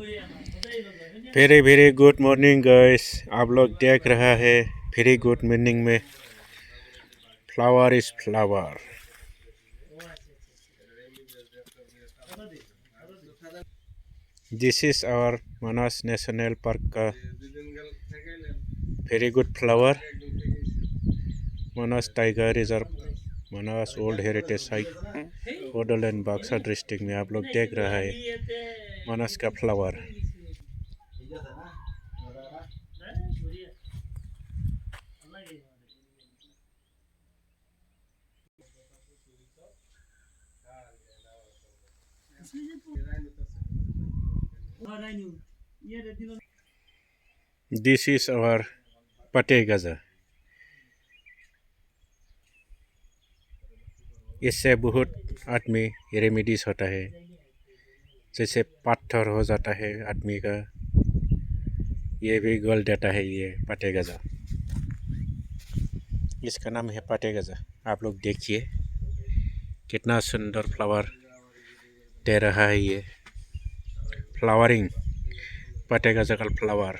Very very good morning guys. आप लोग देख रहा है वेरी गुड मॉर्निंग में flower is flower. This is our Manas national park का very good flower. Manas tiger reserve, Manas old heritage site, Bodoland Baksa district में आप लोग देख रहा है मानस का फ्लावर। दिस इज आवर पटे गजा। इससे बहुत आदमी रेमेडीज होता है, जैसे पत्थर हो जाता है आदमी का, ये भी गल देता है। ये पटे गजा, इसका नाम है पटे गजा। आप लोग देखिए कितना सुंदर फ्लावर दे रहा है ये फ्लावरिंग पटे गजा का फ्लावर।